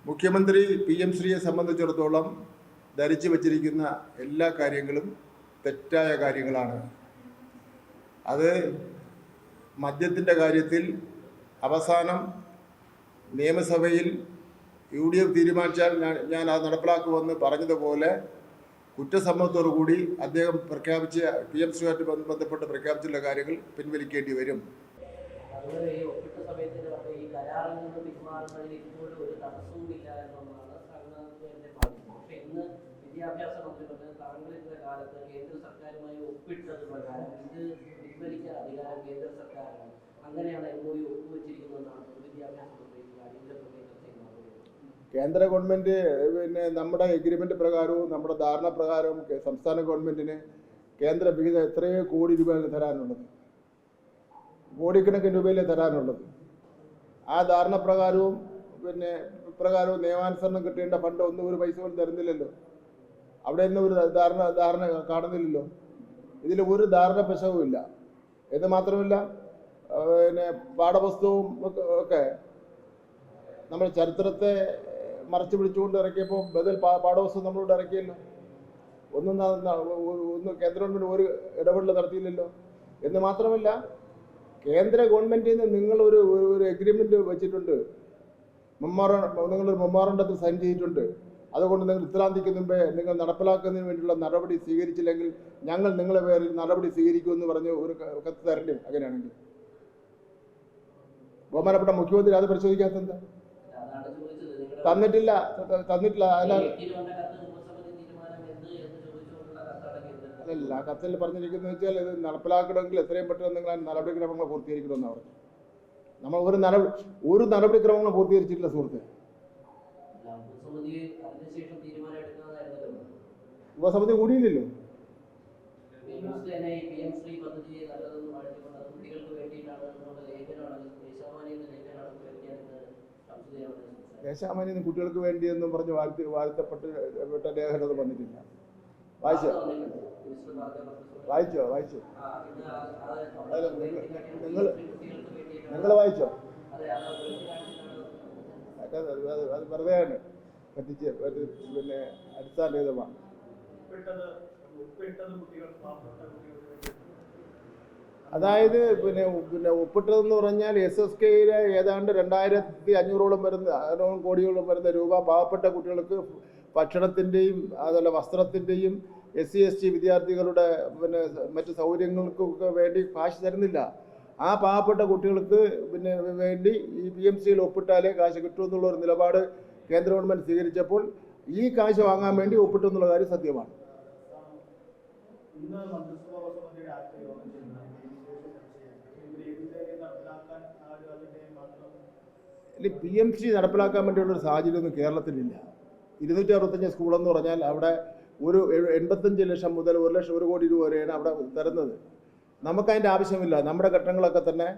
മുഖ്യമന്ത്രി PM ശ്രീയെ സംബന്ധിച്ചിടത്തോളം ധരിച്ചു വച്ചിരിക്കുന്ന എല്ലാ കാര്യങ്ങളും തെറ്റായ കാര്യങ്ങളാണ്. അത് മദ്യത്തിൻ്റെ കാര്യത്തിൽ അവസാനം നിയമസഭയിൽ UDF തീരുമാനിച്ചാൽ ഞാൻ അത് നടപ്പിലാക്കുമെന്ന് പറഞ്ഞതുപോലെ കുറ്റസമ്മതത്തോടുകൂടി അദ്ദേഹം പ്രഖ്യാപിച്ച PM ശ്രീയുമായിട്ട് ബന്ധപ്പെട്ട് പ്രഖ്യാപിച്ചിട്ടുള്ള കാര്യങ്ങൾ പിൻവലിക്കേണ്ടി വരും. വിദ്യാഭ്യാസ മന്ത്രി പറഞ്ഞത് താങ്കളുടെ കാലത്ത് കേന്ദ്ര സർക്കാരുമായി ഒപ്പിട്ടത് പ്രകാരം ഇത് പിൻവലിക്കാൻ അധികാരം കേന്ദ്ര സർക്കാരാണ്. അങ്ങനെയാണ് MOU ഒപ്പുവെച്ചിരിക്കുന്നതെന്നാണ് വിദ്യാഭ്യാസ മന്ത്രി കേന്ദ്ര ഗവൺമെൻറ് നമ്മുടെ എഗ്രിമെൻ്റ് പ്രകാരവും നമ്മുടെ ധാരണ പ്രകാരവും സംസ്ഥാന ഗവൺമെൻറ്റിന് കേന്ദ്ര വിഹിതം എത്രയോ കോടി രൂപയാണ് തരാനുള്ളത്, കോടിക്കണക്കിന് രൂപയിലേ തരാനുള്ളത്. ആ ധാരണ പ്രകാരവും പ്രകാരവും നിയമാനുസരണം കിട്ടേണ്ട ഫണ്ട് ഒന്നും ഒരു പൈസ പോലും തരുന്നില്ലല്ലോ. അവിടെ ഒന്നും ഒരു ധാരണ കാണുന്നില്ലല്ലോ. ഇതിൽ ഒരു ധാരണ പെശവുമില്ല. എന്ന് മാത്രമല്ല പാഠപുസ്തകവും ഒക്കെ നമ്മൾ ചരിത്രത്തെ മറച്ചു പിടിച്ചുകൊണ്ട് ഇറക്കിയപ്പോൾ ബദൽ പാഠപുസ്തകം നമ്മളോട് ഇറക്കിയല്ലോ. ഒന്നും കേന്ദ്ര ഗവൺമെൻറ് ഒരു ഇടപെടൽ നടത്തിയില്ലല്ലോ. എന്ന് മാത്രമല്ല കേന്ദ്ര ഗവൺമെൻറ്റിൽ നിന്ന് നിങ്ങളൊരു എഗ്രിമെൻ്റ് വെച്ചിട്ടുണ്ട്, നിങ്ങളൊരു മെമ്മോറണ്ടത്തിൽ സൈൻ ചെയ്തിട്ടുണ്ട്. അതുകൊണ്ട് നിങ്ങൾ ഇത്രാം തീയതിക്ക് മുമ്പേ നിങ്ങൾ നടപ്പിലാക്കുന്നതിന് വേണ്ടിയുള്ള നടപടി സ്വീകരിച്ചില്ലെങ്കിൽ ഞങ്ങൾ നിങ്ങളുടെ പേരിൽ നടപടി സ്വീകരിക്കുമെന്ന് പറഞ്ഞ് ഒരു കത്ത് തരണ്ടേ? അങ്ങനെയാണെങ്കിൽ ബഹുമാനപ്പെട്ട മുഖ്യമന്ത്രി അത് പരിശോധിക്കാത്തത് തന്നിട്ടില്ല. അല്ല, കത്തിൽ പറഞ്ഞിരിക്കുന്നത് വെച്ചാൽ ഇത് നടപ്പിലാക്കണമെങ്കിൽ എത്രയും പെട്ടെന്ന് നിങ്ങൾ നടപടിക്രമങ്ങൾ പൂർത്തീകരിക്കണമെന്ന് പറഞ്ഞു. നമ്മൾ ഒരു നടപടിക്രമങ്ങൾ പൂർത്തീകരിച്ചിട്ടില്ല സുഹൃത്തെ. ഉപസമിതി കൂടിയില്ലല്ലോ. ദേശാമാന്യം കുട്ടികൾക്ക് വേണ്ടിയെന്നും പറഞ്ഞ് വാഴ്ത്തപ്പെട്ട ലേഖനമൊന്നും വന്നിട്ടില്ല. വായിച്ചോ നിങ്ങൾ വായിച്ചോ? അത് വെറുതെയാണ് പറ്റിച്ച് അടിസ്ഥാനരഹിതമാണ്. അതായത് ഒപ്പിട്ടതെന്ന് പറഞ്ഞാൽ SSKയിലെ ഏതാണ്ട് 2500 കോടിയോളം വരുന്ന രൂപ പാവപ്പെട്ട കുട്ടികൾക്ക് ഭക്ഷണത്തിൻ്റെയും അതുപോലെ വസ്ത്രത്തിൻ്റെയും SC/ST വിദ്യാർത്ഥികളുടെ മറ്റ് സൗകര്യങ്ങൾക്കൊക്കെ വേണ്ടി കാശ് തരുന്നില്ല. ആ പാവപ്പെട്ട കുട്ടികൾക്ക് വേണ്ടി ഈ PMCയിൽ ഒപ്പിട്ടാലേ കാശ് കിട്ടുമെന്നുള്ളൊരു നിലപാട് കേന്ദ്ര ഗവൺമെൻറ് സ്വീകരിച്ചപ്പോൾ ഈ കാശ് വാങ്ങാൻ വേണ്ടി ഒപ്പിട്ടെന്നുള്ള കാര്യം സത്യമാണ്. PMC നടപ്പിലാക്കാൻ വേണ്ടിയുള്ളൊരു സാഹചര്യമൊന്നും കേരളത്തിലില്ല. 265 സ്കൂളെന്ന് പറഞ്ഞാൽ അവിടെ ഒരു 85 ലക്ഷം മുതൽ 1 കോടി രൂപ വരെയാണ് അവിടെ തരുന്നത്. നമുക്കതിൻ്റെ ആവശ്യമില്ല. നമ്മുടെ കെട്ടിടങ്ങളൊക്കെ തന്നെ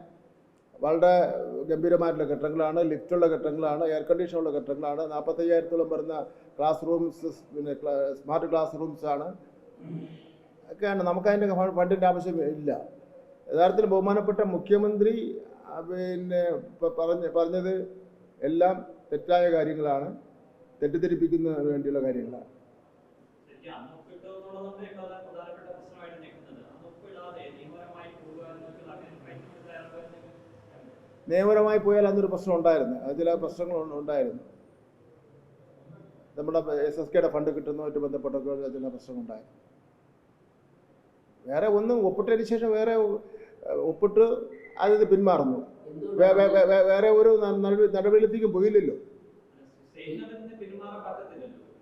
വളരെ ഗംഭീരമായിട്ടുള്ള കെട്ടിടങ്ങളാണ്, ലിഫ്റ്റുള്ള കെട്ടിടങ്ങളാണ്, എയർ കണ്ടീഷനുള്ള കെട്ടിടങ്ങളാണ്, 45,000-ഓളം വരുന്ന class rooms, smart class rooms ആണ് ഒക്കെയാണ്. നമുക്കതിൻ്റെ ഫണ്ടിൻ്റെ ആവശ്യം ഇല്ല. യഥാർത്ഥത്തിൽ ബഹുമാനപ്പെട്ട മുഖ്യമന്ത്രി പറഞ്ഞത് എല്ലാം തെറ്റായ കാര്യങ്ങളാണ്, തെറ്റിദ്ധരിപ്പിക്കുന്നതിന് വേണ്ടിയുള്ള കാര്യങ്ങളാണ്. നിയമപരമായി പോയാൽ അന്നൊരു പ്രശ്നം ഉണ്ടായിരുന്നു. അത് ചില പ്രശ്നങ്ങൾ ഉണ്ടായിരുന്നു. നമ്മുടെ SSKയുടെ ഫണ്ട് കിട്ടുന്നതുമായിട്ട് ബന്ധപ്പെട്ടൊക്കെ ചില പ്രശ്നങ്ങളുണ്ടായിരുന്നു. വേറെ ഒന്നും ഒപ്പിട്ടതിന് ശേഷം വേറെ ഒപ്പിട്ട് അത് പിന്മാറുന്നു. വേറെ ഒരു നടപടിയിലേക്കും പോയില്ലല്ലോ.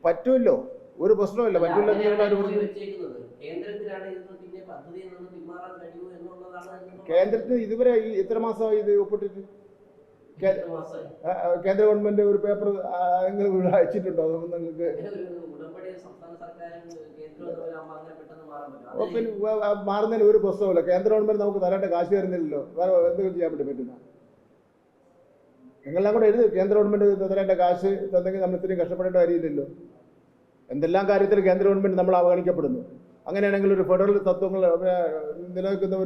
പറ്റുമല്ലോ, ഒരു പ്രശ്നമില്ല. പറ്റില്ല. കേന്ദ്രത്തിന് ഇതുവരെ എത്ര മാസമായി ഇത് ഒപ്പിട്ടിട്ട്? കേന്ദ്ര ഗവൺമെന്റ് ഒരു പേപ്പർ അയച്ചിട്ടുണ്ടോ നിങ്ങൾക്ക്? മാറുന്നതിന് ഒരു പ്രശ്നമില്ല. കേന്ദ്ര ഗവൺമെന്റ് നമുക്ക് തരേണ്ട കാശ് തരുന്നില്ലല്ലോ. വേറെ എന്തെങ്കിലും ചെയ്യാൻ പറ്റുന്ന നിങ്ങളെല്ലാം കൂടെ എഴുതി. കേന്ദ്ര ഗവൺമെന്റ് തരേണ്ട കാശ് തന്നെങ്കിൽ നമ്മൾ ഇത്രയും കഷ്ടപ്പെടേണ്ട കാര്യമില്ലല്ലോ. എന്തെല്ലാം കാര്യത്തിൽ കേന്ദ്ര ഗവൺമെന്റ് നമ്മൾ അവഗണിക്കപ്പെടുന്നു. അങ്ങനെയാണെങ്കിൽ ഒരു ഫെഡറൽ തത്വങ്ങൾ നിലനിൽക്കുന്ന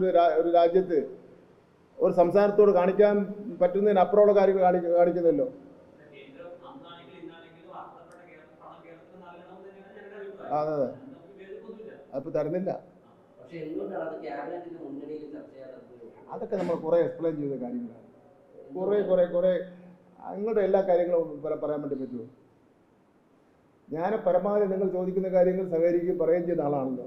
ഒരു രാജ്യത്ത് ഒരു സംസ്ഥാനത്തോട് കാണിക്കാൻ പറ്റുന്നതിനപ്പുറമുള്ള കാര്യങ്ങൾ കാണിക്കുന്നല്ലോ. അതെ അതെ, അതിപ്പോൾ തരുന്നില്ല. പക്ഷേ എന്തുകൊണ്ടാണ് അത് ക്യാബിനറ്റിന്റെ മുന്നണിയിൽ ചർച്ച ചെയ്യാത്തത്? അതൊക്കെ നമ്മൾ കുറേ എക്സ്പ്ലെയിൻ ചെയ്ത കാര്യങ്ങളാണ്. കുറേ നിങ്ങളുടെ എല്ലാ കാര്യങ്ങളും പറയാൻ വേണ്ടി പറ്റുമോ? ഞാൻ പരമാവധി നിങ്ങൾ ചോദിക്കുന്ന കാര്യങ്ങൾ സഹകരിക്കുകയും പറയുകയും ചെയ്യുന്ന ആളാണല്ലോ.